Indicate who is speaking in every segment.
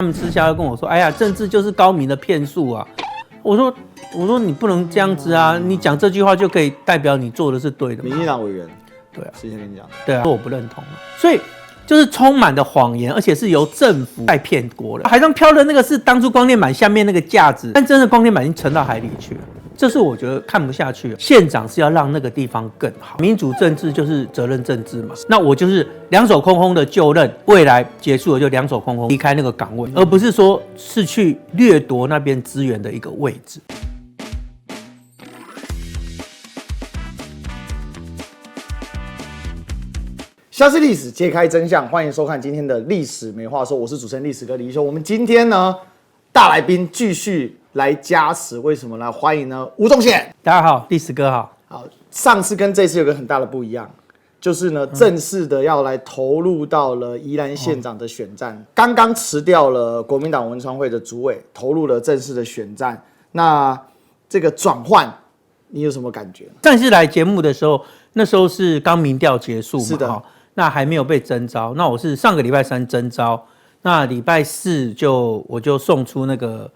Speaker 1: 他们私下跟我说：“哎呀，政治就是高明的骗术啊！”我说你不能这样子啊！你讲这句话就可以代表你做的是对的吗？
Speaker 2: 民进党委员，
Speaker 1: 对啊，
Speaker 2: 之前跟你讲，
Speaker 1: 对啊，我不认同啊。所以就是充满的谎言，而且是由政府在骗国人。海上漂的那个是当初光电板下面那个架子，但真的光电板已经沉到海里去了。这是我觉得看不下去。县长是要让那个地方更好，民主政治就是责任政治嘛。那我就是两手空空的就任，未来结束了就两手空空离开那个岗位，而不是说是去掠夺那边资源的一个位置。
Speaker 2: 消失历史，揭开真相，欢迎收看今天的历史没话说，我是主持人历史哥李一修。我们今天呢，大来宾继续来加持，为什么呢？欢迎呢吴宗宪，
Speaker 1: 大家好，历史哥好。
Speaker 2: 好，上次跟这次有个很大的不一样，就是呢正式的要来投入到了宜兰县长的选战，刚刚辞掉了国民党文传会的主委，投入了正式的选战。那这个转换，你有什么感觉？
Speaker 1: 上次来节目的时候，那时候是刚民调结束嘛，
Speaker 2: 是的。
Speaker 1: 那还没有被征召，那我是上个礼拜三征召，那礼拜四我就送出那个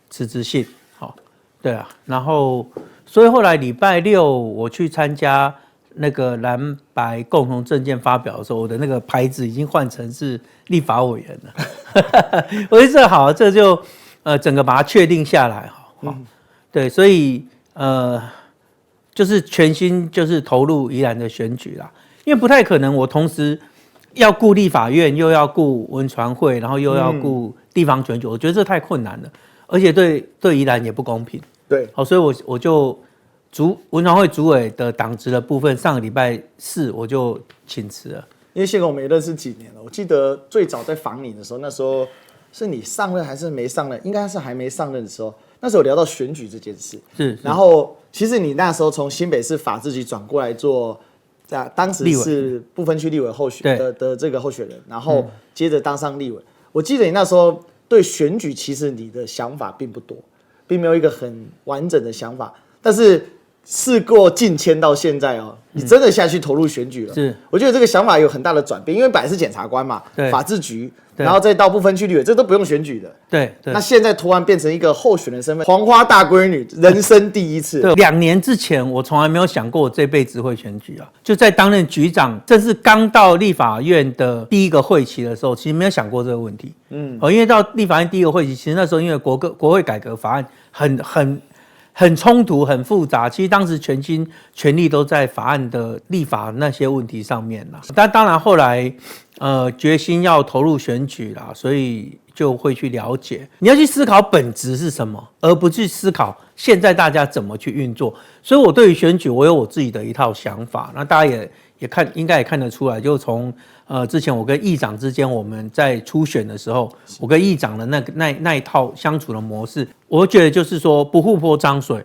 Speaker 1: 辞职信，好，对啊，然后所以后来礼拜六我去参加那个蓝白共同政见发表的时候，我的那个牌子已经换成是立法委员了，我觉得这好，这就整个把它确定下来，对，所以就是全心就是投入宜兰的选举啦。因为不太可能，我同时要顾立法院，又要顾文传会，然后又要顾地方选举，我觉得这太困难了，而且对宜兰也不公平。
Speaker 2: 对，
Speaker 1: 好，所以我就文传会主委的党职的部分，上个礼拜四我就请辞了。
Speaker 2: 因为宪哥我们也认识几年了，我记得最早在访你的时候，那时候是你上任还是没上任？应该是还没上任的时候，那时候有聊到选举这件事。
Speaker 1: 是，
Speaker 2: 然后其实你那时候从新北市法制局转过来做。当时是不分区立委候选的这个候选人，然后接着当上立委。我记得你那时候对选举其实你的想法并不多，并没有一个很完整的想法。但是事过境迁到现在哦，你真的下去投入选举了。
Speaker 1: 是，
Speaker 2: 我觉得这个想法有很大的转变，因为本来是检察官嘛，法制局。然后再到不分区立委，这都不用选举的。
Speaker 1: 对。
Speaker 2: 那现在突然变成一个候选人身份，黄花大闺女，人生第一次。
Speaker 1: 对，2年之前我从来没有想过我这辈子会选举啊。就在担任局长，这是刚到立法院的第一个会期的时候，其实没有想过这个问题。因为到立法院第一个会期，其实那时候因为国会改革法案很冲突、很复杂，其实当时全心全力都在法案的立法那些问题上面啦。但当然后来决心要投入选举啦，所以就会去了解，你要去思考本质是什么，而不去思考现在大家怎么去运作。所以我对于选举，我有我自己的一套想法。那大家应该也看得出来，就从之前我跟议长之间，我们在初选的时候，我跟议长的那一套相处的模式，我觉得就是说不互泼脏水，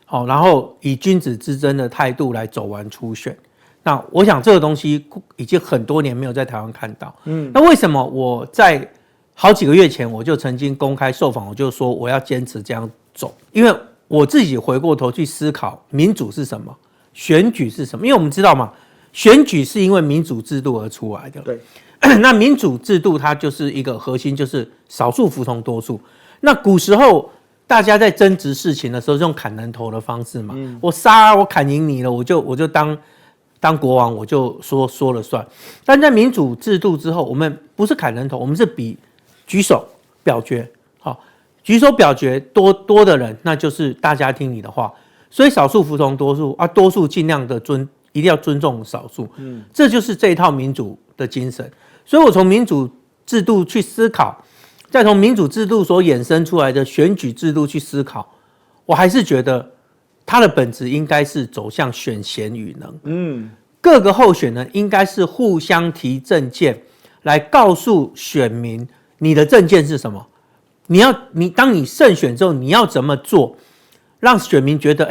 Speaker 1: 好，然后以君子之争的态度来走完初选。那我想这个东西已经很多年没有在台湾看到。那为什么我在好几个月前我就曾经公开受访，我就说我要坚持这样走，因为我自己回过头去思考民主是什么，选举是什么。因为我们知道嘛，选举是因为民主制度而出来的。
Speaker 2: 对，
Speaker 1: 那民主制度它就是一个核心，就是少数服从多数。那古时候大家在争执事情的时候，用砍人头的方式嘛，我砍赢你了，我就当国王，我就说了算。但在民主制度之后，我们不是砍人头，我们是比举手表决。好，举手表决多的人，那就是大家听你的话。所以少数服从多数啊，多数尽量的一定要尊重少数。这就是这一套民主的精神。所以我从民主制度去思考，再从民主制度所衍生出来的选举制度去思考，我还是觉得它的本质应该是走向选贤与能。各个候选人应该是互相提政见，来告诉选民你的政见是什么。当你胜选之后，你要怎么做，让选民觉得，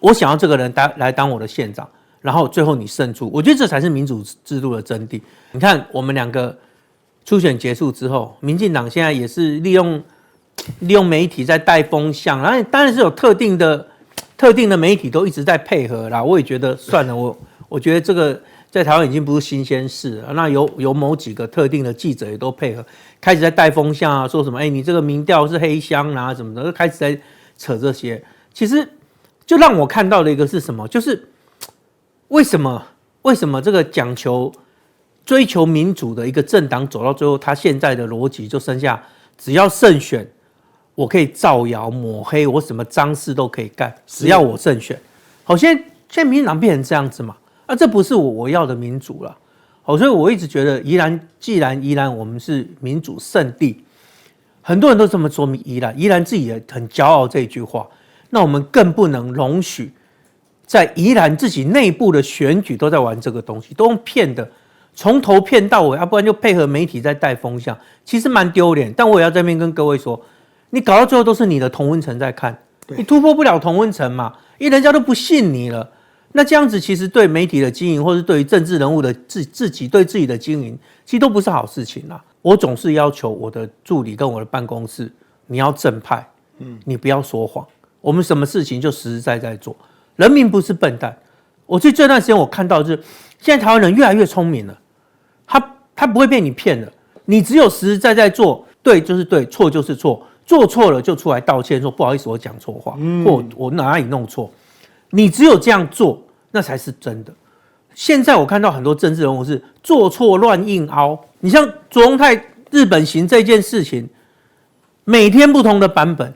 Speaker 1: 我想要这个人来当我的县长，然后最后你胜出。我觉得这才是民主制度的真谛。你看，我们2个初选结束之后，民进党现在也是利用媒体在带风向，然后当然是有特定的媒体都一直在配合啦。我也觉得算了，我觉得在台湾已经不是新鲜事了。那有某几个特定的记者也都配合，开始在带风向啊，说什么你这个民调是黑箱啊什么的，开始在扯这些。其实就让我看到的一个是什么，就是为什么这个讲求追求民主的一个政党走到最后，他现在的逻辑就剩下只要胜选，我可以造谣抹黑，我什么脏事都可以干，只要我胜选。好，现在民进党变成这样子嘛？这不是我要的民主了。好，所以我一直觉得既然宜兰我们是民主圣地，很多人都这么说宜兰自己也很骄傲这一句话，那我们更不能容许在宜兰自己内部的选举都在玩这个东西，都用骗的，从头骗到尾，不然就配合媒体在带风向，其实蛮丢脸。但我也要在这边跟各位说，你搞到最后都是你的同温层在看，你突破不了同温层嘛，因为人家都不信你了。那这样子其实对媒体的经营，或是对于政治人物的自己对自己的经营，其实都不是好事情啦。我总是要求我的助理跟我的办公室，你要正派，你不要说谎，我们什么事情就实实在在做。人民不是笨蛋。我这段时间我看到就是，现在台湾人越来越聪明了，他不会被你骗了，你只有实实在在做，对就是对，错就是错，做错了就出来道歉，说不好意思我讲错话，或我哪里弄错。你只有这样做，那才是真的。现在我看到很多政治人物是做错乱硬凹，你像卓荣泰日本行这件事情，每天不同的版本，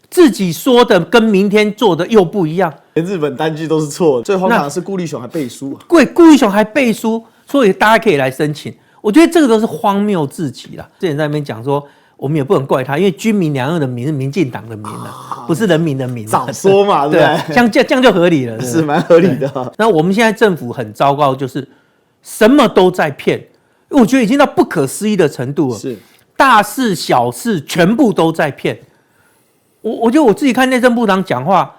Speaker 1: 自己说的跟明天做的又不一样，
Speaker 2: 连日本单据都是错的。最荒唐的是顾立雄还背书啊，
Speaker 1: 顾立雄还背书，所以大家可以来申请。我觉得这个都是荒谬至极啦。之前在那边讲说，我们也不能怪他，因为军民两用的民是民进党的民不是人民的民。
Speaker 2: 早说嘛，对不
Speaker 1: 对？这样就合理了，
Speaker 2: 是蛮合理的。
Speaker 1: 那我们现在政府很糟糕，就是什么都在骗，我觉得已经到不可思议的程度了。
Speaker 2: 是
Speaker 1: 大事小事全部都在骗。我觉得我自己看内政部长讲话，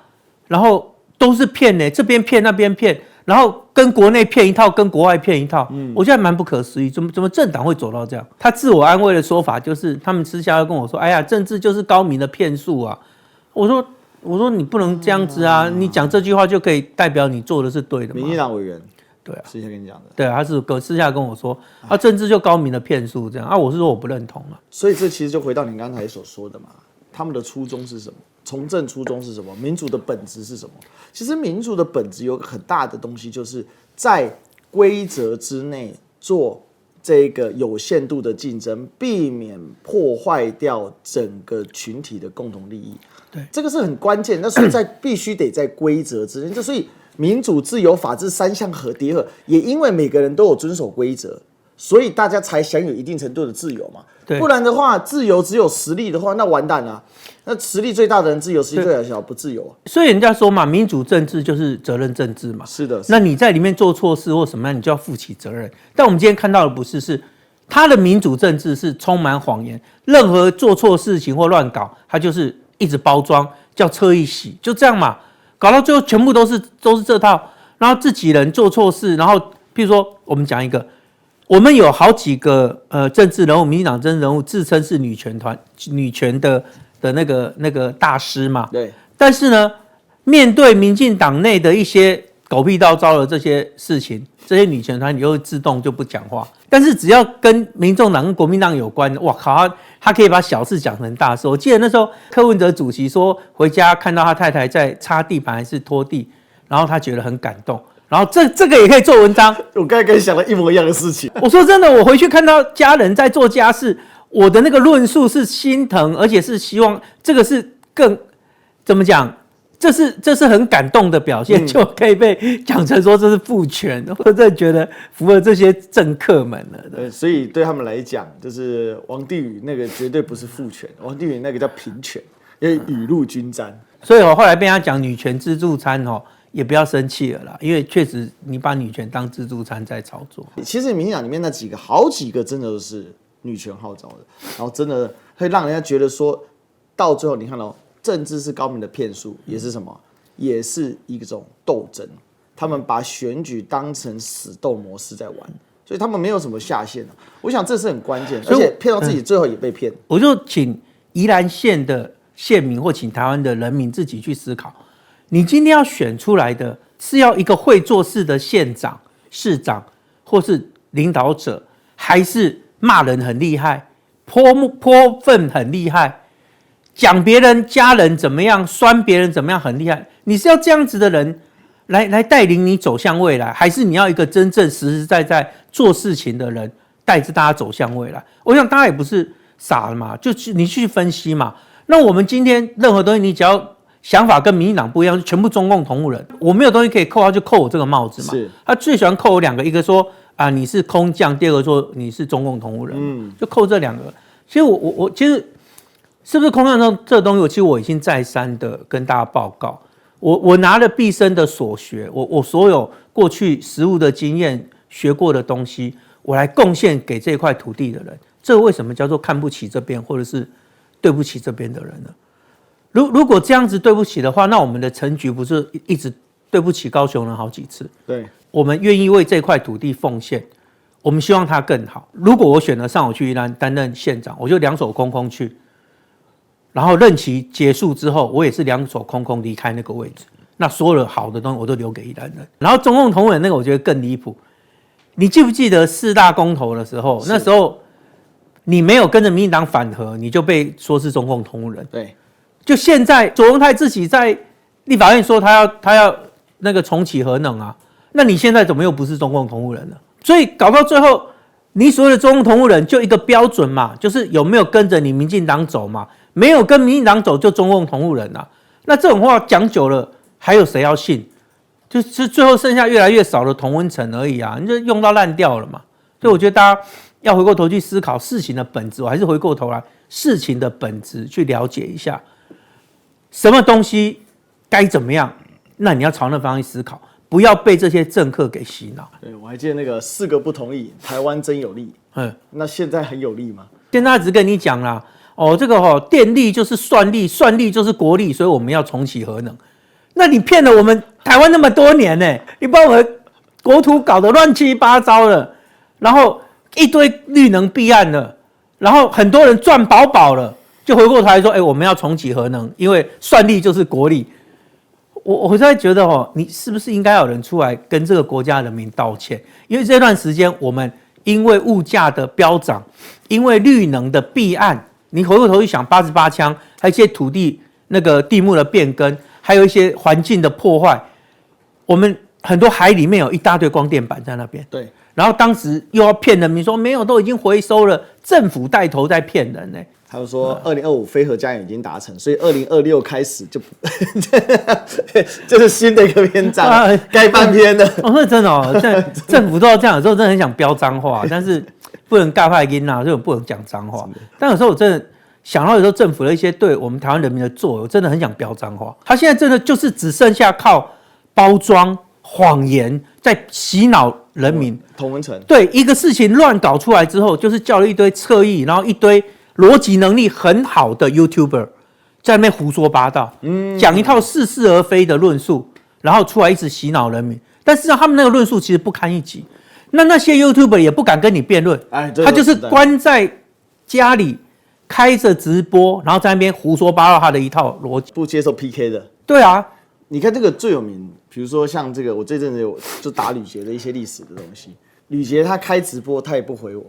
Speaker 1: 然后都是骗呢，这边骗那边骗，然后跟国内骗一套，跟国外骗一套，我觉得蛮不可思议，怎么政党会走到这样？他自我安慰的说法就是，他们私下要跟我说，哎呀，政治就是高明的骗术啊。我说你不能这样子啊，你讲这句话就可以代表你做的是对的吗？
Speaker 2: 民进党委员，
Speaker 1: 对啊，
Speaker 2: 私下跟你讲的，
Speaker 1: 对啊，他是私下跟我说，政治就高明的骗术这样啊，我是说我不认同啊。
Speaker 2: 所以这其实就回到你刚才所说的嘛。他们的初衷是什么？从政初衷是什么？民主的本质是什么？其实民主的本质有个很大的东西，就是在规则之内做这个有限度的竞争，避免破坏掉整个群体的共同利益。
Speaker 1: 对，
Speaker 2: 这个是很关键。那所以必须得在规则之内。所以民主、自由、法治三项叠合，也因为每个人都有遵守规则，所以大家才享有一定程度的自由嘛。不然的话，自由只有实力的话，那完蛋了。那实力最大的人自由，实力最小不自由啊。
Speaker 1: 所以人家说嘛，民主政治就是责任政治嘛。
Speaker 2: 是的。
Speaker 1: 那你在里面做错事或什么样，你就要负起责任。但我们今天看到的不是，是他的民主政治是充满谎言，任何做错事情或乱搞，他就是一直包装，叫车一洗，就这样嘛。搞到最后全部都是这套，然后自己人做错事，然后譬如说我们讲一个。我们有好几个政治人物，民进党政治人物自称是女权的那个大师嘛。
Speaker 2: 对。
Speaker 1: 但是呢，面对民进党内的一些狗屁倒灶的这些事情，这些女权团体就会自动就不讲话。但是只要跟民众党跟国民党有关，哇靠，他可以把小事讲成大事。我记得那时候柯文哲主席说，回家看到他太太在擦地板还是拖地，然后他觉得很感动。然后这个也可以做文章，
Speaker 2: 我刚才跟你想了一模一样的事情。
Speaker 1: 我说真的，我回去看到家人在做家事，我的那个论述是心疼，而且是希望这个是更怎么讲？这是很感动的表现，就可以被讲成说这是父权，我真的觉得服了这些政客们了。
Speaker 2: 对，所以对他们来讲，就是王定宇那个绝对不是父权，王定宇那个叫平权，因为雨露均沾。
Speaker 1: 所以我后来被他讲女权自助餐也不要生气了啦，因为确实你把女权当自助餐在操作。
Speaker 2: 其实民进党里面那好几个真的都是女权号召的，然后真的会让人家觉得说，到最后你看到政治是高明的骗术，也是什么？也是一种斗争。他们把选举当成死斗模式在玩，所以他们没有什么下限。我想这是很关键，而且骗到自己最后也被骗。
Speaker 1: 我就请宜兰县的县民或请台湾的人民自己去思考。你今天要选出来的是要一个会做事的县长，市长或是领导者，还是骂人很厉害，泼粪很厉害，讲别人家人怎么样，酸别人怎么样很厉害？你是要这样子的人来带领你走向未来，还是你要一个真正实实在在做事情的人带着大家走向未来？我想大家也不是傻了嘛，就你去分析嘛。那我们今天任何东西，你只要想法跟民进党不一样，全部中共同路人，我没有东西可以扣，他就扣我这个帽子嘛。他最喜欢扣我2个，一个说啊你是空降，第二个说你是中共同路人，就扣这2个。其实我其实是不是空降这个东西，其实我已经再三的跟大家报告。我拿了毕生的所学，我所有过去实务的经验学过的东西，我来贡献给这块土地的人。这为什么叫做看不起这边，或者是对不起这边的人呢？如果这样子对不起的话，那我们的陈局不是一直对不起高雄人好几次？对，我们愿意为这块土地奉献，我们希望它更好。如果我选择上我去宜兰担任县长，我就2手空空去，然后任期结束之后，我也是2手空空离开那个位置。那所有的好的东西我都留给宜兰人。然后中共同路人那个，我觉得更离谱。你记不记得4大公投的时候，那时候你没有跟着民进党反核，你就被说是中共同路人。对，就现在左荣泰自己在立法院说他要那个重启核能啊，那你现在怎么又不是中共同路人了？所以搞到最后，你所谓的中共同路人就一个标准嘛，就是有没有跟着你民进党走嘛，没有跟民进党走就中共同路人啊。那这种话讲久了，还有谁要信？就是最后剩下越来越少的同温层而已啊，你就用到烂掉了嘛。所以我觉得大家要回过头去思考事情的本质，我还是回过头来事情的本质去了解一下，什么东西该怎么样，那你要朝那方向去思考，不要被这些政客给洗脑。
Speaker 2: 对，我还记得那个4个不同意，台湾真有利。那现在很有利吗？
Speaker 1: 现在只跟你讲啦，这个电力就是算力，算力就是国力，所以我们要重启核能。那你骗了我们台湾那么多年呢，你把我们国土搞得乱七八糟了，然后一堆绿能弊案了，然后很多人赚饱饱了，就回过头来说，我们要重启核能，因为算力就是国力。我在觉得你是不是应该有人出来跟这个国家人民道歉？因为这段时间我们因为物价的飙涨，因为绿能的弊案，你回过头去想88枪，还有一些土地那个地目的变更，还有一些环境的破坏，我们很多海里面有一大堆光电板在那边。对，然后当时又要骗人民说没有，都已经回收了，政府带头在骗人呢。
Speaker 2: 他就说2025非核家园已经达成，所以2026开始就这是新的一个篇章，该翻篇了。
Speaker 1: 那真的政府都要这样，有时候真的很想飙脏话，但是不能尬派音啊，所以我不能讲脏话。但有时候我真的想到有时候政府的一些对我们台湾人民的作为，我真的很想飙脏话。他现在真的就是只剩下靠包装谎言在洗脑人民。
Speaker 2: 同温层。对，
Speaker 1: 一个事情乱搞出来之后，就是叫了一堆侧翼，然后一堆逻辑能力很好的 YouTuber 在那边胡说八道，讲一套似是而非的论述，然后出来一直洗脑人民。但事实上，他们那个论述其实不堪一击。那些 YouTuber 也不敢跟你辩论，他就是关在家里开着直播，然后在那边胡说八道他的一套逻辑，
Speaker 2: 不接受 PK 的。
Speaker 1: 对啊，
Speaker 2: 你看这个最有名，比如说像这个，我这阵子就打吕捷的一些历史的东西，吕捷他开直播，他也不回我。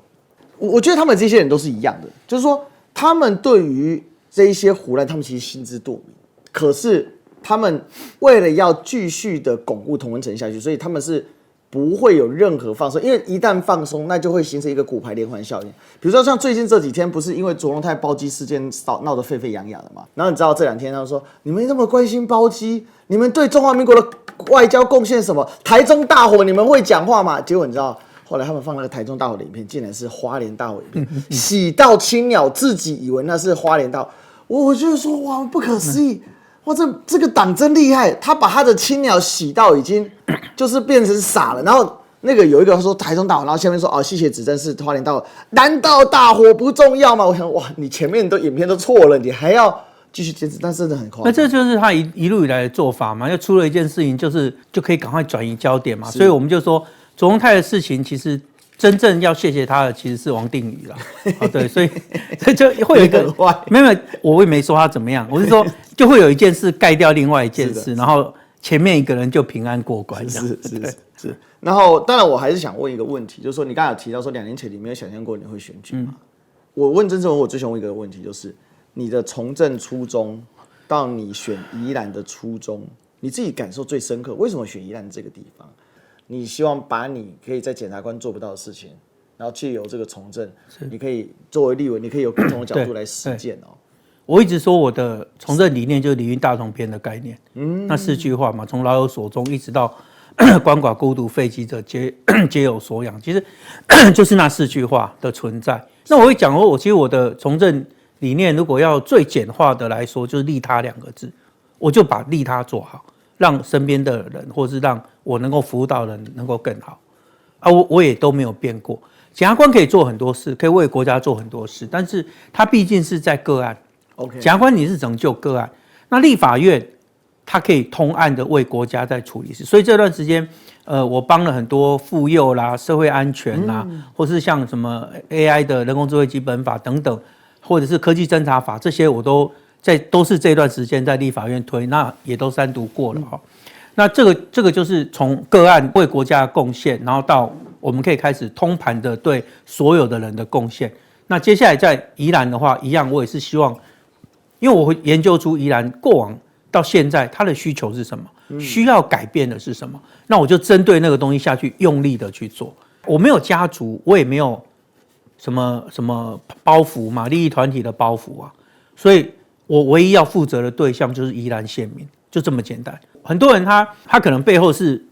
Speaker 2: 我觉得他们这些人都是一样的，就是说他们对于这一些胡乱，他们其实心知肚明，可是他们为了要继续的巩固同温层下去，所以他们是不会有任何放松，因为一旦放松，那就会形成一个骨牌连环效应。比如说像最近这几天，不是因为卓荣泰包机事件闹得沸沸扬扬的嘛？然后你知道这2天他们说，你们那么关心包机，你们对中华民国的外交贡献什么？台中大火你们会讲话吗？结果你知道？后来他们放那个台中大火的影片，竟然是花莲大火影片，喜到青鸟自己以为那是花莲大火，我就说哇，不可思议，哇，这个党真厉害，他把他的青鸟洗到已经就是变成傻了。然后那个有一个说台中大火，然后下面说谢谢指正是花莲大火，难道大火不重要吗？我想哇，你前面的影片都错了，你还要继续坚持，但真的很夸张。
Speaker 1: 那这就是他一路以来的做法嘛，又出了一件事情，就可以赶快转移焦点嘛，所以我们就说。卓荣泰的事情，其实真正要谢谢他的其实是王定宇啦。对，所以就会有一个没有，我也没说他怎么样，我是说就会有一件事盖掉另外一件事，然后前面一个人就平安过关。是。
Speaker 2: 是。然后当然我还是想问一个问题，就是说你刚才有提到说2年前你没有想象过你会选举嘛？我问曾正文，我最想问一个问题，就是你的从政初衷到你选宜兰的初衷，你自己感受最深刻，为什么选宜兰这个地方？你希望把你可以在检察官做不到的事情，然后借由这个从政，你可以作为立委，你可以有不同的角度来实践哦。
Speaker 1: 我一直说我的从政理念就是礼运大同篇的概念，那4句话嘛，从老有所终一直到鳏寡孤独废疾者皆有所养，其实就是那4句话的存在。那我会讲说，其实我的从政理念，如果要最简化的来说，就是利他2个字，我就把利他做好，让身边的人，或是让我能够服务到的人能够更好啊，我也都没有变过。检察官可以做很多事，可以为国家做很多事，但是他毕竟是在个案。检察官你是拯救个案，那立法院他可以通案的为国家在处理事。所以这段时间，我帮了很多妇幼啦、社会安全啦，或是像什么 AI 的人工智慧基本法等等，或者是科技侦查法，这些我都是这段时间在立法院推，那也都3读过了哈。那这个就是从个案为国家的贡献，然后到我们可以开始通盘的对所有的人的贡献。那接下来在宜兰的话，一样我也是希望。因为我会研究出宜兰过往到现在它的需求是什么，需要改变的是什么，那我就针对那个东西下去用力的去做。我没有家族，我也没有什么包袱嘛，利益团体的包袱啊，所以我唯一要负责的对象就是宜兰县民，就这么简单。很多人他可能背后是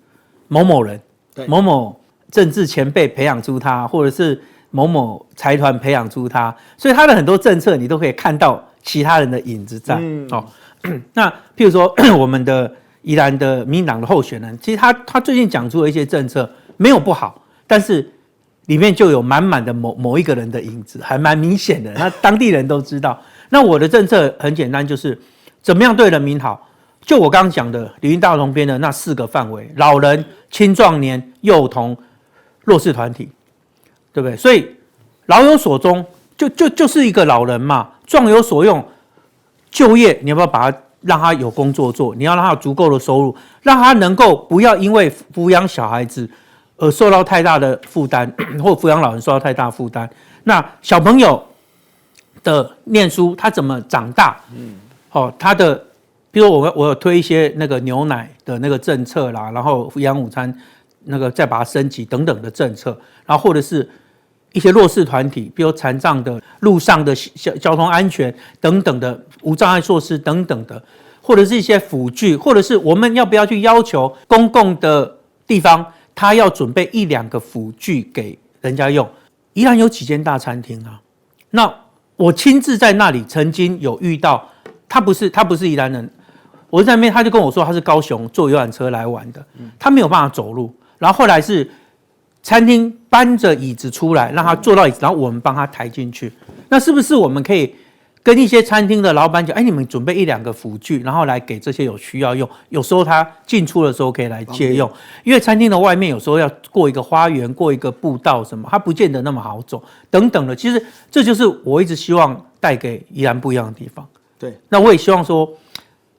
Speaker 1: 某某人、某某政治前辈培养出他，或者是某某财团培养出他，所以他的很多政策你都可以看到其他人的影子在。那譬如说我们的宜兰的民进党的候选人，其实他最近讲出了一些政策，没有不好，但是里面就有满满的某一个人的影子，还蛮明显的，那当地人都知道。那我的政策很简单，就是怎么样对人民好，就我刚刚讲的礼运大同篇的那4个范围：老人、青壮年、幼童、弱势团体，对不对？所以老有所终，就是一个老人嘛。壮有所用，就业你要不要把他让他有工作做？你要让他有足够的收入，让他能够不要因为抚养小孩子而受到太大的负担，或抚养老人受到太大负担。那小朋友的念书，他怎么长大？他的，比如我有推一些那个牛奶的那个政策啦，然后营养午餐那个再把它升级等等的政策，然后或者是一些弱势团体，比如残障的、路上的交通安全等等的无障碍措施等等的，或者是一些辅具，或者是我们要不要去要求公共的地方，他要准备1-2个辅具给人家用。宜兰有几间大餐厅啊？那我亲自在那里曾经有遇到，他不是宜兰人，我在那边他就跟我说他是高雄坐游览车来玩的，他没有办法走路，然后后来是餐厅搬着椅子出来，让他坐到椅子，然后我们帮他抬进去。那是不是我们可以跟一些餐厅的老板讲，你们准备1-2个辅具，然后来给这些有需要用，有时候他进出的时候可以来借用，因为餐厅的外面有时候要过一个花园，过一个步道什么，它不见得那么好走，等等的。其实这就是我一直希望带给宜兰不一样的地方。
Speaker 2: 对，
Speaker 1: 那我也希望说，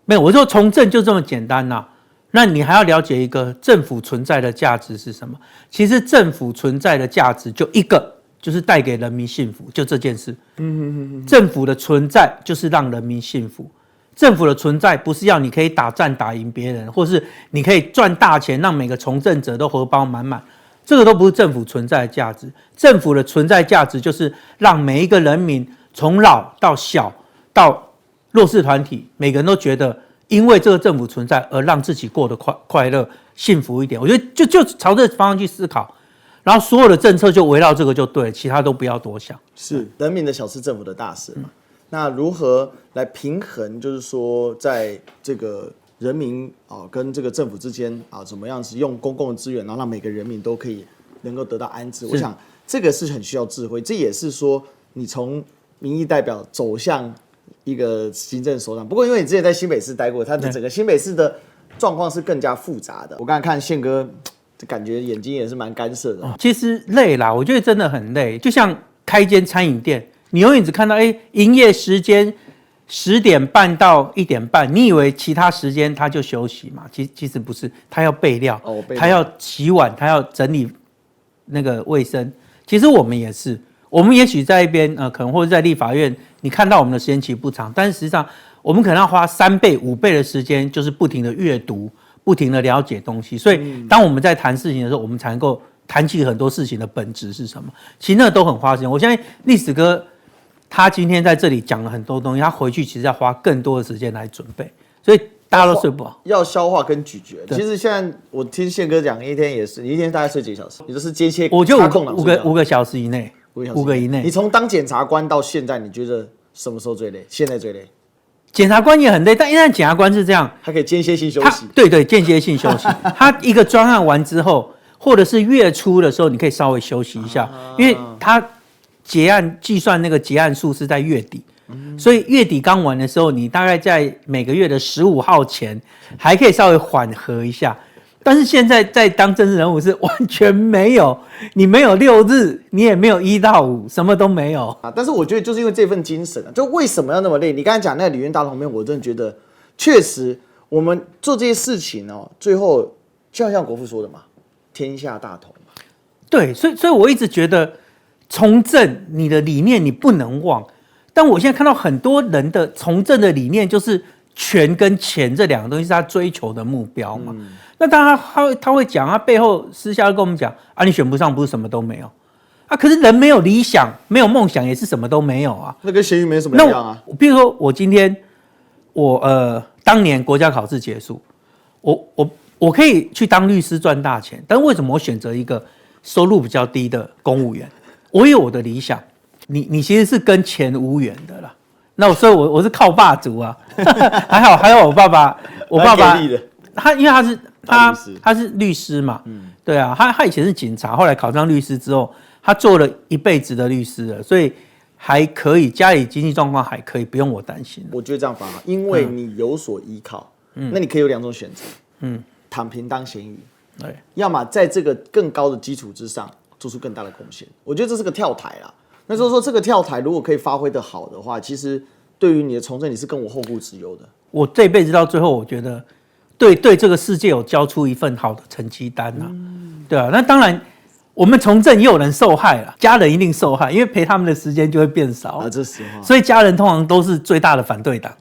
Speaker 1: 没有，我说从政就这么简单呐。那你还要了解一个政府存在的价值是什么？其实政府存在的价值就一个，就是带给人民幸福，就这件事。政府的存在就是让人民幸福。政府的存在不是要你可以打战打赢别人，或是你可以赚大钱，让每个从政者都荷包满满，这个都不是政府存在的价值。政府的存在价值就是让每一个人民，从老到小到弱势团体，每个人都觉得因为这个政府存在而让自己过得快乐幸福一点。我觉得就朝这个方向去思考，然后所有的政策就围绕这个就对，其他都不要多想。
Speaker 2: 是人民的小事，政府的大事嘛。那如何来平衡？就是说，在这个人民跟这个政府之间怎么样子用公共的资源，然后让每个人民都可以能够得到安置？我想这个是很需要智慧，这也是说你从民意代表走向一个行政首长。不过因为你之前在新北市待过，它的整个新北市的状况是更加复杂的。我刚才看宪哥，感觉眼睛也是蛮干涩的。
Speaker 1: 其实累啦，我觉得真的很累，就像开一间餐饮店，你永远只看到营业时间10点半到1点半，你以为其他时间他就休息嘛？其实不是，他要备料，他要洗碗，他要整理那个卫生。其实我们也是，我们也许在一边可能或者在立法院，你看到我们的时间其实不长，但是实际上我们可能要花3倍、5倍的时间，就是不停的阅读，不停的了解东西。所以当我们在谈事情的时候，我们才能够谈起很多事情的本质是什么。其实那都很花时间。我相信历史哥。他今天在这里讲了很多东西，他回去其实要花更多的时间来准备，所以大家都睡不好，
Speaker 2: 要消化跟咀嚼。其实现在我听宪哥讲，一天也是，你一天大概睡几个小时？你就是接切，
Speaker 1: 我就5个小时以内，5个以内。
Speaker 2: 你从当检察官到现在，你觉得什么时候最累？现在最累？
Speaker 1: 检察官也很累，但因为检察官是这样，
Speaker 2: 他可以间歇性休息。
Speaker 1: 对，间歇性休息。他一个专案完之后，或者是月初的时候，你可以稍微休息一下，因为他。结案计算那个结案数是在月底，所以月底刚完的时候，你大概在每个月的15号前还可以稍微缓和一下。但是现在在当政治人物是完全没有，你没有6日，你也没有1到5，什么都没有
Speaker 2: 啊。但是我觉得就是因为这份精神啊，就为什么要那么累？你刚才讲那个李渊大同面，我真的觉得确实我们做这些事情哦，最后就像国父说的嘛，天下大同嘛。
Speaker 1: 对，所以我一直觉得。从政，你的理念你不能忘，但我现在看到很多人的从政的理念就是权跟钱这2个东西是他追求的目标嘛。那当然他会讲，他背后私下跟我们讲啊，你选不上不是什么都没有啊，可是人没有理想，没有梦想也是什么都没有啊。
Speaker 2: 那跟咸鱼没什么两样啊。
Speaker 1: 比如说我今天当年国家考试结束，我可以去当律师赚大钱，但为什么我选择一个收入比较低的公务员？我有我的理想，你其实是跟钱无缘的啦。那所以我是靠爸族啊，还有我爸爸他因为他是律师嘛，对啊，他以前是警察，后来考上律师之后，他做了一辈子的律师了，所以还可以，家里经济状况还可以，不用我担心。
Speaker 2: 我觉得这样反好，因为你有所依靠，那你可以有2种选择，躺平当咸鱼，对，要么在这个更高的基础之上。做出更大的贡献，我觉得这是个跳台啦。那就是说，这个跳台如果可以发挥的好的话，其实对于你的从政，你是跟我后顾之忧的。我
Speaker 1: 这辈子到最后，我觉得对这个世界有交出一份好的成绩单啊，对啊。那当然，我们从政也有人受害了，家人一定受害，因为陪他们的时间就会变少啊，
Speaker 2: 这实话。
Speaker 1: 所以家人通常都是最大的反对党。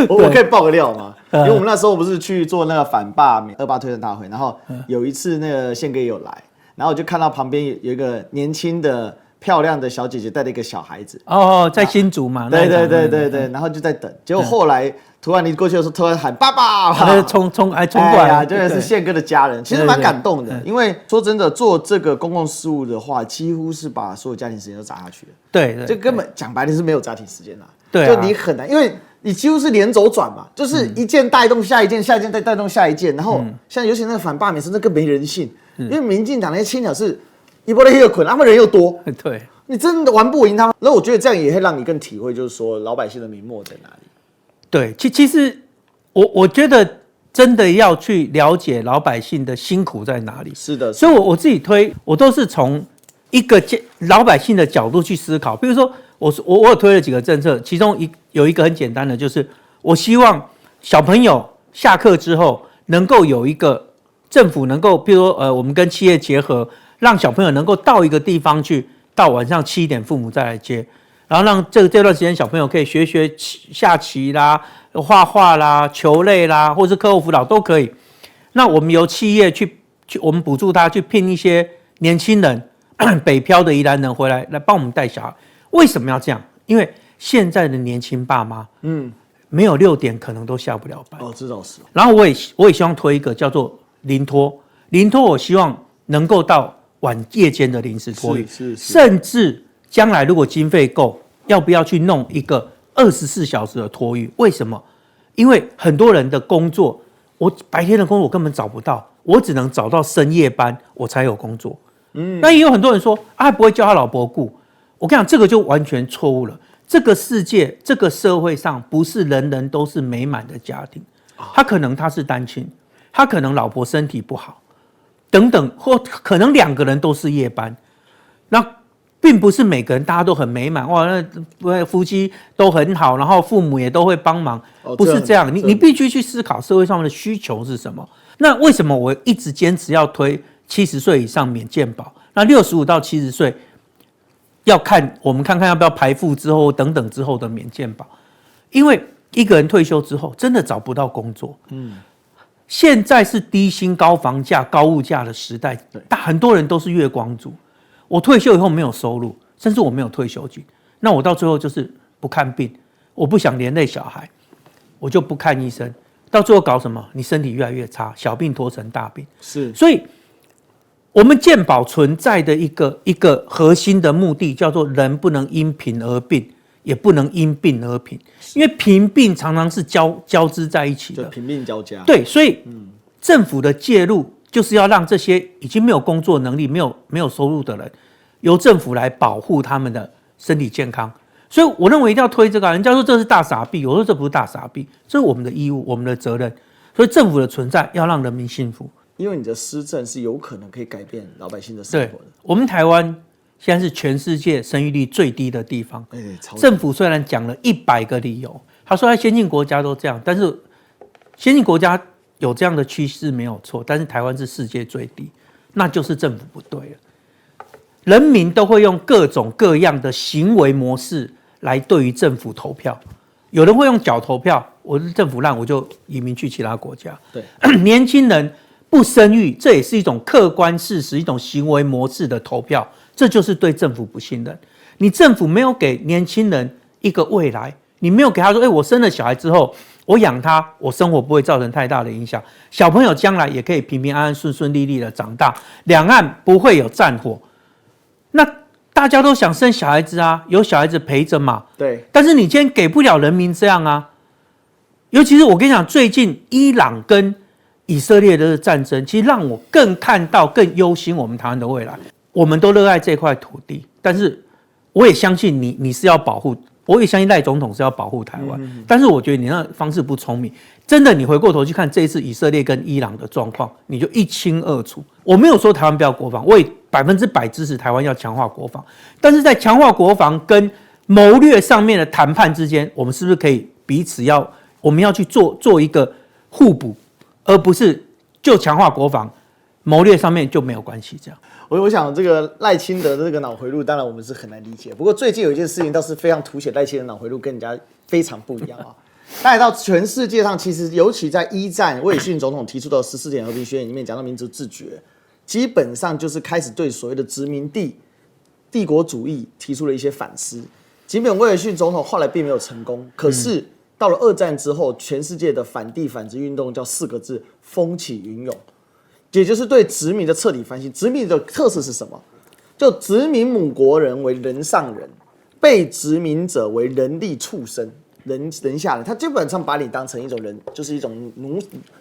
Speaker 2: 我可以爆个料吗？因为我们那时候不是去做那个反罢免28推荐大会，然后有一次那个宪哥也有来。然后我就看到旁边有一个年轻的、漂亮的小姐姐带着一个小孩子。
Speaker 1: 在新竹嘛。
Speaker 2: 对，然后就在等。结果后来突然你过去的时候，突然喊爸爸，
Speaker 1: 冲过来，
Speaker 2: 真的是宪哥的家人，其实蛮感动的。因为说真的，做这个公共事务的话，几乎是把所有家庭时间都砸下去了。
Speaker 1: 对，
Speaker 2: 这根本讲白了是没有家庭时间啦。
Speaker 1: 对，
Speaker 2: 就你很难，因为你几乎是连轴转嘛，就是一件带动下一件，下一件再带动下一件，然后像尤其那个反罢免是那更没人性。因为民进党那些青鸟是一波的一个捆，他们人又多，
Speaker 1: 对，
Speaker 2: 你真的玩不赢他们。那我觉得这样也会让你更体会，就是说老百姓的明末在哪里。
Speaker 1: 对，其实我觉得真的要去了解老百姓的辛苦在哪里。
Speaker 2: 是的，
Speaker 1: 所以我自己我都是从一个老百姓的角度去思考。比如说我有推了几个政策，其中有一个很简单的，就是我希望小朋友下课之后能够有一个。政府能够，比如说，我们跟企业结合，让小朋友能够到一个地方去，到晚上7点父母再来接，然后让这段时间小朋友可以学下棋啦、画画啦、球类啦，或是课后辅导都可以。那我们由企业去我们补助他去聘一些年轻人，北漂的宜兰人回来帮我们带小孩。为什么要这样？因为现在的年轻爸妈，没有6点可能都下不了班。
Speaker 2: 这倒是。
Speaker 1: 然后我也希望推一个叫做。临托，我希望能够到晚夜间的临时托育，甚至将来如果经费够，要不要去弄一个24小时的托育？为什么？因为很多人的工作，我白天的工作我根本找不到，我只能找到深夜班，我才有工作。那也有很多人说啊，不会叫他老婆顾。我跟你讲，这个就完全错误了。这个世界，这个社会上，不是人人都是美满的家庭，他可能他是单亲。他可能老婆身体不好，等等，或可能2个人都是夜班。那并不是每个人大家都很美满哇，那夫妻都很好，然后父母也都会帮忙，不是这样。你必须去思考社会上面的需求是什么。那为什么我一直坚持要推70岁以上免健保？那65到70岁要我们看看要不要排富之后等等之后的免健保，因为一个人退休之后真的找不到工作。现在是低薪、高房价、高物价的时代，很多人都是月光族。我退休以后没有收入，甚至我没有退休金，那我到最后就是不看病，我不想连累小孩，我就不看医生，到最后搞什么？你身体越来越差，小病拖成大病。
Speaker 2: 是，
Speaker 1: 所以我们健保存在的一个核心的目的叫做人不能因贫而病，也不能因病而贫，因为贫病常常是交织在一起的，
Speaker 2: 贫病交加。
Speaker 1: 对，所以政府的介入就是要让这些已经没有工作能力、没有收入的人，由政府来保护他们的身体健康。所以我认为一定要推这个。人家说这是大傻逼，我说这不是大傻逼，这是我们的义务、我们的责任。所以政府的存在要让人民幸福，
Speaker 2: 因为你的施政是有可能可以改变老百姓的生活的。
Speaker 1: 我们台湾现在是全世界生育率最低的地方。政府虽然讲了100个理由，他说在先进国家都这样，但是先进国家有这样的趋势没有错，但是台湾是世界最低，那就是政府不对了。人民都会用各种各样的行为模式来对于政府投票，有人会用脚投票，我是政府烂我就移民去其他国家。
Speaker 2: 对，
Speaker 1: 年轻人不生育，这也是一种客观事实，一种行为模式的投票，这就是对政府不信任。你政府没有给年轻人一个未来，你没有给他说，我生了小孩之后，我养他，我生活不会造成太大的影响，小朋友将来也可以平平安安、顺顺利利的长大，两岸不会有战火。那大家都想生小孩子啊，有小孩子陪着嘛。
Speaker 2: 对。
Speaker 1: 但是你今天给不了人民这样啊，尤其是我跟你讲，最近伊朗跟以色列的战争，其实让我更看到、更忧心我们台湾的未来。我们都热爱这块土地，但是我也相信你是要保护，我也相信赖总统是要保护台湾。但是我觉得你那方式不聪明，真的，你回过头去看这一次以色列跟伊朗的状况，你就一清二楚。我没有说台湾不要国防，我也100%支持台湾要强化国防，但是在强化国防跟谋略上面的谈判之间，我们是不是可以彼此我们要去做一个互补，而不是就强化国防，谋略上面就没有关系。这样，
Speaker 2: 我想这个赖清德的这个脑回路，当然我们是很难理解。不过最近有一件事情倒是非常凸显赖清德脑回路跟人家非常不一样啊。大家到全世界上，其实尤其在一战，威尔逊总统提出的14点和平宣言里面讲到民族自决，基本上就是开始对所谓的殖民地帝国主义提出了一些反思。尽管威尔逊总统后来并没有成功，可是到了2战之后，全世界的反帝反殖运动叫4个字：风起云涌，也就是对殖民的彻底反省。殖民的特色是什么？就殖民母国人为人上人，被殖民者为人力畜生。人下人，他基本上把你当成一种人，就是一种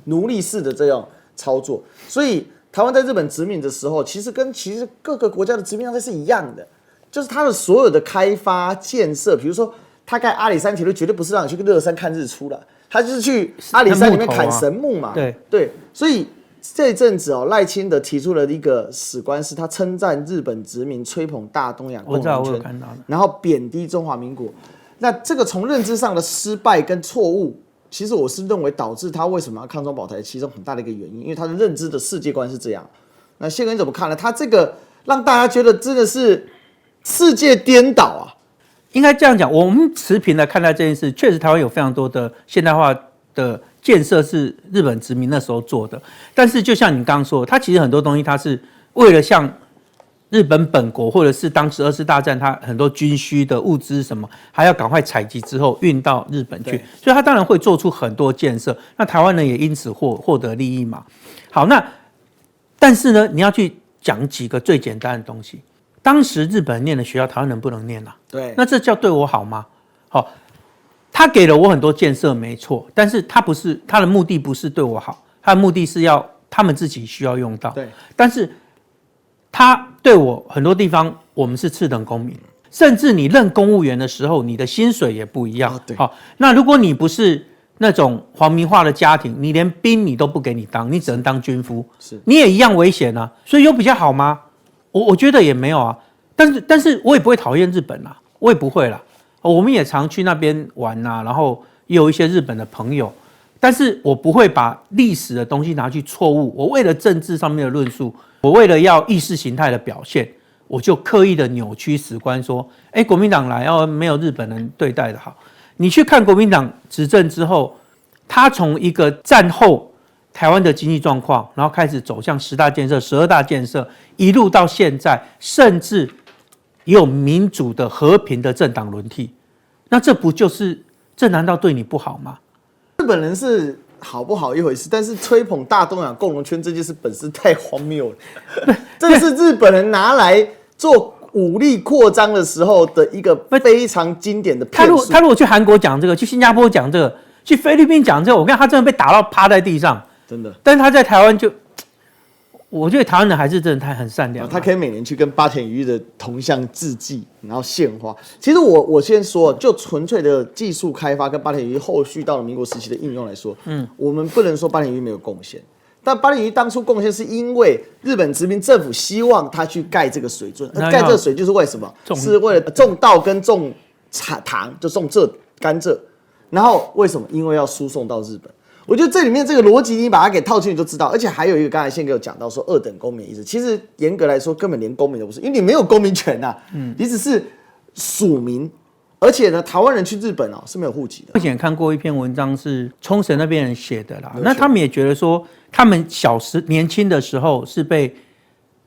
Speaker 2: 奴隶式的这种操作。所以台湾在日本殖民的时候，其实各个国家的殖民状态是一样的，就是它的所有的开发建设，比如说他盖阿里山铁路，绝对不是让你去乐山看日出了，他就是去阿里山里面砍神木嘛。对，所以这一阵子赖清德提出了一个史观，是他称赞日本殖民吹捧大东亚共荣圈，然后贬低中华民国。那这个从认知上的失败跟错误，其实我是认为导致他为什么要抗中保台其中很大的一个原因，因为他的认知的世界观是这样。那宪哥你怎么看呢？他这个让大家觉得真的是世界颠倒啊！
Speaker 1: 应该这样讲，我们持平来看待这件事，确实台湾有非常多的现代化的建设是日本殖民那时候做的，但是就像你刚刚说，它其实很多东西它是为了像日本本国或者是当时2次大战，它很多军需的物资什么，还要赶快采集之后运到日本去，所以它当然会做出很多建设。那台湾人也因此获得利益嘛。好，但是呢，你要去讲几个最简单的东西。当时日本人念的学校，台湾人不能念啊。
Speaker 2: 对，
Speaker 1: 那这叫对我好吗？好，他给了我很多建设，没错，但是他的目的不是对我好，他的目的是要他们自己需要用到。
Speaker 2: 对，
Speaker 1: 但是他对我很多地方，我们是次等公民，甚至你任公务员的时候，你的薪水也不一样。好，那如果你不是那种皇民化的家庭，你连兵你都不给你当，你只能当军夫，你也一样危险啊。所以有比较好吗？我觉得也没有啊。但是我也不会讨厌日本啦，我也不会啦。我们也常去那边玩啊，然后也有一些日本的朋友，但是我不会把历史的东西拿去错误。我为了政治上面的论述，我为了要意识形态的表现，我就刻意的扭曲史观，说，国民党来没有日本人对待的好。你去看国民党执政之后，他从一个战后台湾的经济状况，然后开始走向10大建设、12大建设，一路到现在，甚至也有民主的和平的政党轮替，那这难道对你不好吗？
Speaker 2: 日本人是好不好一回事，但是吹捧大东亚共荣圈这件事本身太荒谬了。这个是日本人拿来做武力扩张的时候的一个非常经典的骗术。
Speaker 1: 他如果去韩国讲这个，去新加坡讲这个，去菲律宾讲这个，我看他真的被打到趴在地上，
Speaker 2: 真的。
Speaker 1: 但是他在台湾就。我觉得台湾人还是真的很善良，
Speaker 2: 他可以每年去跟八田裕的铜像致祭，然后献花。其实我先说，就纯粹的技术开发跟八田裕后续到了民国时期的应用来说，我们不能说八田裕没有贡献，但八田裕当初贡献是因为日本殖民政府希望他去盖这个水圳，盖这个水就是为什么？是为了种稻跟种糖，就种甘蔗，然后为什么？因为要输送到日本。我觉得这里面这个逻辑，你把它给套进去就知道。而且还有一个，刚才宪哥有讲到说2等公民意思，其实严格来说根本连公民都不是，因为你没有公民权呐，你只是属民。而且呢，台湾人去日本是没有户籍的。
Speaker 1: 我以前看过一篇文章是冲绳那边人写的啦，那他们也觉得说，他们年轻的时候是被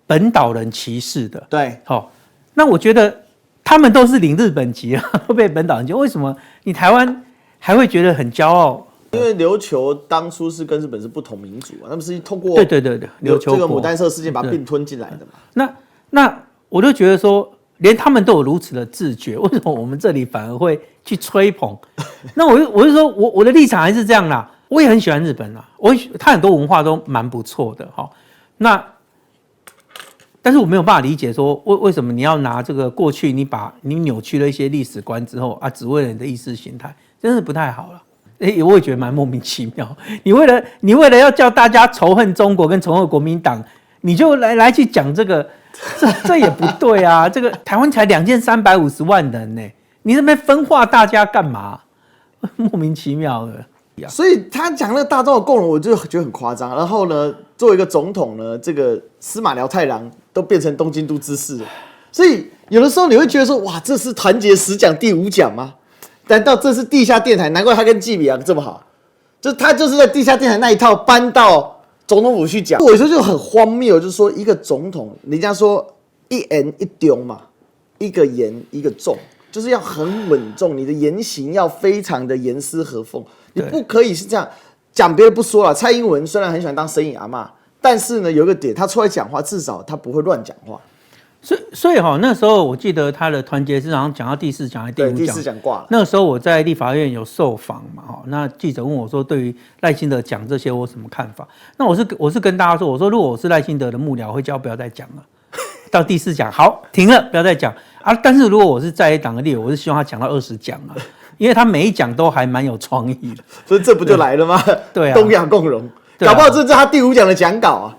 Speaker 1: 本岛人歧视的。
Speaker 2: 对，
Speaker 1: 那我觉得他们都是领日本籍啊，会被本岛人歧视，为什么你台湾还会觉得很骄傲？
Speaker 2: 因为琉球当初是跟日本是不同民族啊，他们是通过
Speaker 1: 对琉球
Speaker 2: 这个牡丹社事件把它并吞进来的嘛。
Speaker 1: 那我就觉得说，连他们都有如此的自觉，为什么我们这里反而会去吹捧？那我就说我的立场还是这样啦，我也很喜欢日本啦，他很多文化都蛮不错的哈。但是我没有办法理解说为什么你要拿这个过去你扭曲了一些历史观之后啊，只为了你的意识形态，真是不太好了。我也觉得蛮莫名其妙。你为了要叫大家仇恨中国跟仇恨国民党，你就来去讲这个，这也不对啊！这个台湾才2350万人呢，你那边分化大家干嘛？莫名其妙的。
Speaker 2: 所以他讲那个大众的共荣，我就觉得很夸张。然后呢，作为一个总统呢，这个司马辽太郎都变成东京都知事了。所以有的时候你会觉得说，哇，这是团结10奖第5奖吗？难道这是地下电台？难怪他跟纪米阳这么好，他就是在地下电台那一套搬到总统府去讲。我有时候就很荒谬，就是说一个总统，人家说一言一丢嘛，一个言一个重，就是要很稳重，你的言行要非常的严丝合缝，你不可以是这样讲。别的不说了，蔡英文虽然很喜欢当生意阿嬷，但是呢有一个点，他出来讲话至少他不会乱讲话。
Speaker 1: 所以那时候我记得他的团结是好像讲到第4讲还是第5讲，
Speaker 2: 第4讲挂了。
Speaker 1: 那个时候我在立法院有受访嘛，那记者问我说，对于赖清德讲这些我有什么看法？那我是跟大家说，我说如果我是赖清德的幕僚，我会叫不要再讲了，到第4讲好停了，不要再讲啊。但是如果我是在野党的立委，我是希望他讲到20讲啊，因为他每一讲都还蛮有创意的。
Speaker 2: 所以这不就来了吗？
Speaker 1: 对啊，
Speaker 2: 东亚共荣，搞不好这是他第5讲的讲稿啊。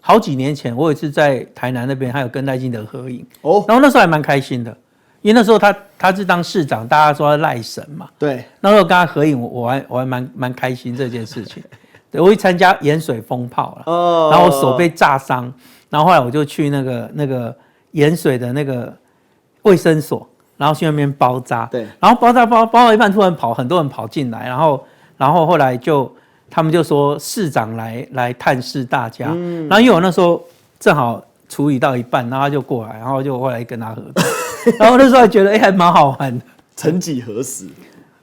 Speaker 1: 好几年前，我有一次在台南那边，还有跟赖清德合影，
Speaker 2: 然
Speaker 1: 后那时候还蛮开心的，因为那时候他是当市长，大家说他赖神嘛，
Speaker 2: 对，
Speaker 1: 那时候跟他合影，我还蛮开心这件事情。对，我去参加盐水风炮了，然后我手被炸伤，然后后来我就去那个盐水的那个卫生所，然后去那边包扎，
Speaker 2: 对，
Speaker 1: 然后包到一半，突然很多人跑进来，然后后来他们就说市长来探视大家，然后因为我那时候正好处理到一半，然后他就过来，然后就后来跟他合作，然后那时候还觉得还蛮好玩的。
Speaker 2: 曾几何时，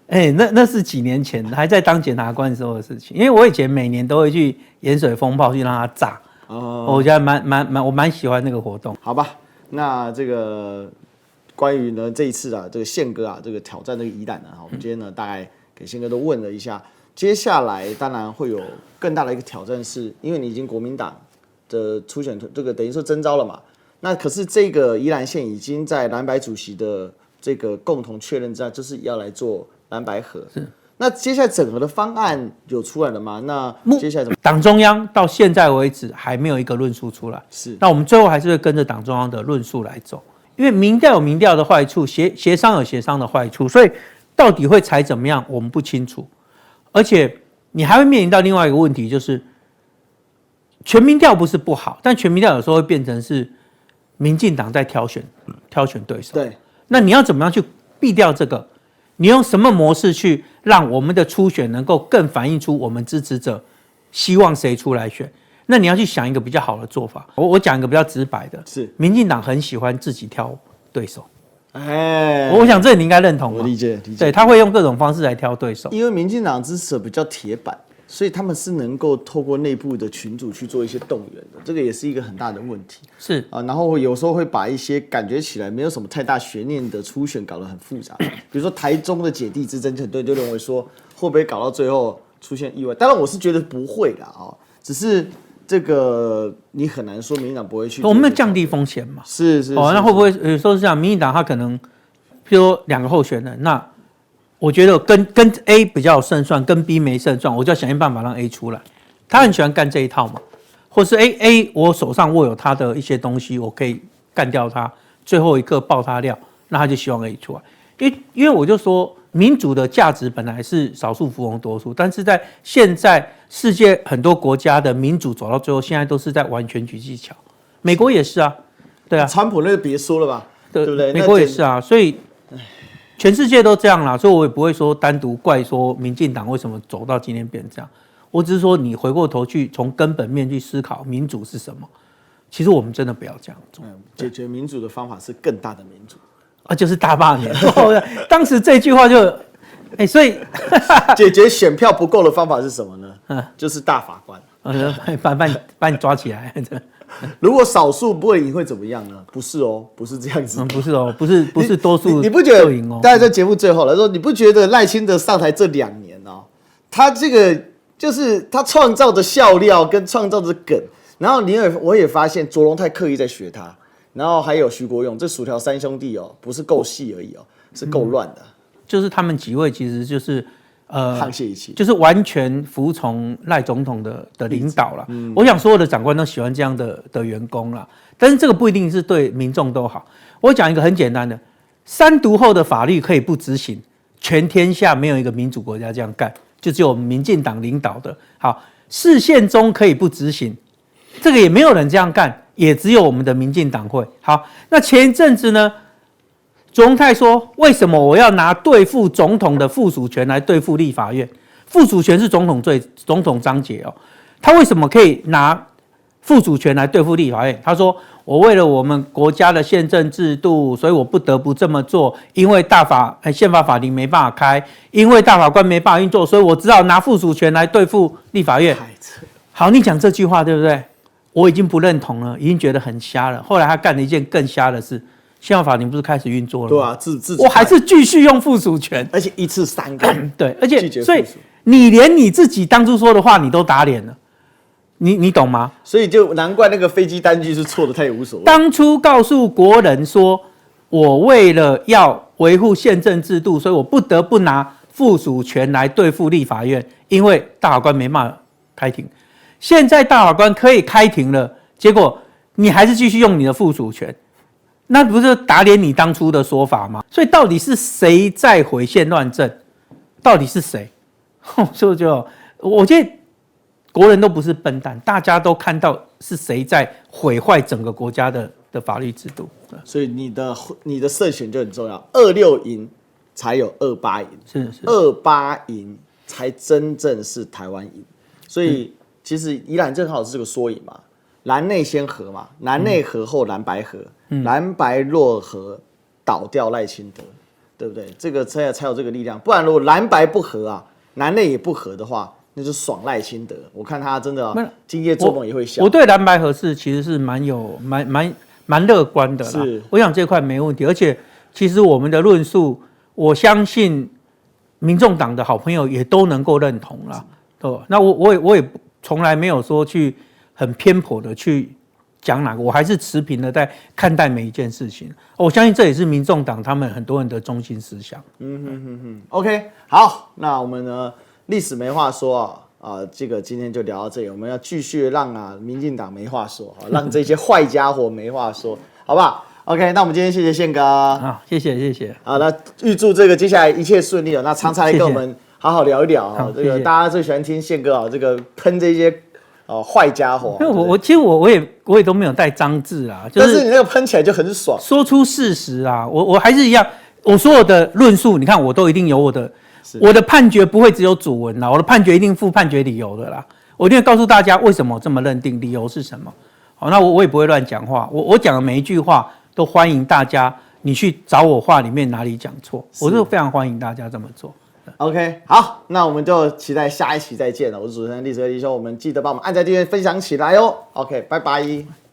Speaker 1: 那是几年前还在当检察官的时候的事情，因为我以前每年都会去盐水风炮去让它炸，我觉得我蛮喜欢那个活动。
Speaker 2: 好吧，那这个关于呢这一次这个宪哥这个挑战这个宜兰我们今天呢大概给宪哥都问了一下。接下来当然会有更大的一个挑战，是因为你已经国民党的初选这个等于说征召了嘛？那可是这个宜兰县已经在蓝白主席的这个共同确认之下，就是要来做蓝白合。是。那接下来整合的方案有出来了吗？那接下来怎么？
Speaker 1: 党中央到现在为止还没有一个论述出来。
Speaker 2: 是。
Speaker 1: 那我们最后还是会跟着党中央的论述来走，因为民调有民调的坏处，协商有协商的坏处，所以到底会裁怎么样，我们不清楚。而且你还会面临到另外一个问题，就是全民调不是不好，但全民调有时候会变成是民进党在挑选对手。
Speaker 2: 对，
Speaker 1: 那你要怎么样去避掉这个？你用什么模式去让我们的初选能够更反映出我们支持者希望谁出来选？那你要去想一个比较好的做法。我讲一个比较直白的，
Speaker 2: 是
Speaker 1: 民进党很喜欢自己挑对手。
Speaker 2: 哎，
Speaker 1: 我想这你应该认同吧？
Speaker 2: 我理解。
Speaker 1: 对，他会用各种方式来挑对手。
Speaker 2: 因为民进党支持者比较铁板，所以他们是能够透过内部的群组去做一些动员的，这个也是一个很大的问题。
Speaker 1: 是
Speaker 2: 啊，然后有时候会把一些感觉起来没有什么太大悬念的初选搞得很复杂，比如说台中的姐弟之争，很多人就认为说会不会搞到最后出现意外？当然我是觉得不会啦，只是这个你很难说民进党不会去。
Speaker 1: 我们要降低风险嘛？
Speaker 2: 是。
Speaker 1: 那会不会有时候是这样？民进党他可能，譬如说2个候选人，那我觉得跟 A 比较有胜算，跟 B 没胜算，我就要想尽办法让 A 出来。他很喜欢干这一套嘛，或是 A 我手上握有他的一些东西，我可以干掉他，最后一刻爆他料，那他就希望 A 出来。因为我就说，民主的价值本来是少数服从多数，但是在现在世界很多国家的民主走到最后，现在都是在玩选举技巧。美国也是啊，对啊，
Speaker 2: 川普那个别说了吧，对不对？
Speaker 1: 美国也是啊，所以全世界都这样啦，所以我也不会说单独怪说民进党为什么走到今天变成这样。我只是说，你回过头去从根本面去思考民主是什么。其实我们真的不要这样做。
Speaker 2: 解决民主的方法是更大的民主
Speaker 1: 啊，就是大罢免。当时这句话就，所以
Speaker 2: 解决选票不够的方法是什么呢？就是大法官，
Speaker 1: 把你抓起来。
Speaker 2: 如果少数不赢会怎么样呢？不是哦，不是这样子。
Speaker 1: 不是哦，不是多数
Speaker 2: 你不觉得？
Speaker 1: 赢哦。
Speaker 2: 大家在节目最后来说，你不觉得赖清德上台这2年哦，他这个就是他创造的笑料跟创造的梗，然后我也发现卓荣泰刻意在学他，然后还有徐国勇，这薯条3兄弟哦，不是够细而已哦，是够乱的。
Speaker 1: 就是他们几位其实就是
Speaker 2: 沆瀣一气，
Speaker 1: 就是完全服从赖总统的领导了。我想所有的长官都喜欢这样的员工啦，但是这个不一定是对民众都好。我讲一个很简单的，3读后的法律可以不执行，全天下没有一个民主国家这样干，就只有民进党领导的。好，释宪中可以不执行，这个也没有人这样干，也只有我们的民进党会。好，那前一阵子呢？卓荣泰说：“为什么我要拿对付总统的附属权来对付立法院？附属权是总统章节哦。他为什么可以拿附属权来对付立法院？他说：我为了我们国家的宪政制度，所以我不得不这么做。因为宪法法庭没办法开，因为大法官没办法运作，所以我只好拿附属权来对付立法院。好，你讲这句话对不对？我已经不认同了，已经觉得很瞎了。后来他干了一件更瞎的事。”宪法法庭不是开始运作了吗？
Speaker 2: 对啊，
Speaker 1: 我还是继续用附属权，
Speaker 2: 而且一次3个。
Speaker 1: 对，而且所以你连你自己当初说的话你都打脸了，你懂吗？
Speaker 2: 所以就难怪那个飞机单据是错的，他也无所谓。
Speaker 1: 当初告诉国人说，我为了要维护宪政制度，所以我不得不拿附属权来对付立法院，因为大法官没办法开庭。现在大法官可以开庭了，结果你还是继续用你的附属权。那不是打脸你当初的说法吗？所以到底是谁在毁宪乱政？到底是谁？所以我觉得国人都不是笨蛋，大家都看到是谁在毁坏整个国家的法律制度。
Speaker 2: 所以你的胜选就很重要，26赢才有28赢，
Speaker 1: 是
Speaker 2: 28赢才真正是台湾赢。所以其实宜兰正好是这个缩影嘛。蓝内先和嘛，蓝内和后蓝白和，蓝白若和倒掉赖清德，对不对？这个才有这个力量，不然如果蓝白不和啊，蓝内也不和的话，那就爽赖清德。我看他真的今夜做梦也会笑。
Speaker 1: 我对蓝白合适其实是蛮乐观的啦，我想这块没问题，而且其实我们的论述，我相信民众党的好朋友也都能够认同啦。那我也从来没有说去。很偏颇的去讲哪个，我还是持平的在看待每一件事情。我相信这也是民众党他们很多人的中心思想。
Speaker 2: OK， 好，那我们呢历史没话说这个今天就聊到这里，我们要继续让民进党没话说，让这些坏家伙没话说，好不好？ OK， 那我们今天谢谢宪哥
Speaker 1: 啊，谢谢。
Speaker 2: 好，那预祝这个接下来一切顺利哦。那常常来跟我们好好聊一聊啊，这个大家最喜欢听宪哥啊，这个喷这些坏家伙。
Speaker 1: 因为其实我也都没有带脏字啦，
Speaker 2: 但是你那个喷起来就很爽，
Speaker 1: 说出事实啊，我还是一样，我所有的论述，你看我都一定有我的判决不会只有主文啦，我的判决一定附判决理由的啦，我一定会告诉大家为什么这么认定，理由是什么。好，那我也不会乱讲话，我讲的每一句话都欢迎大家你去找我话里面哪里讲错，我是非常欢迎大家这么做。
Speaker 2: OK， 好，那我们就期待下一期再见了。我是主持人历史哥弟兄，我们记得帮我们按赞、订阅、分享起来哦。OK， 拜拜。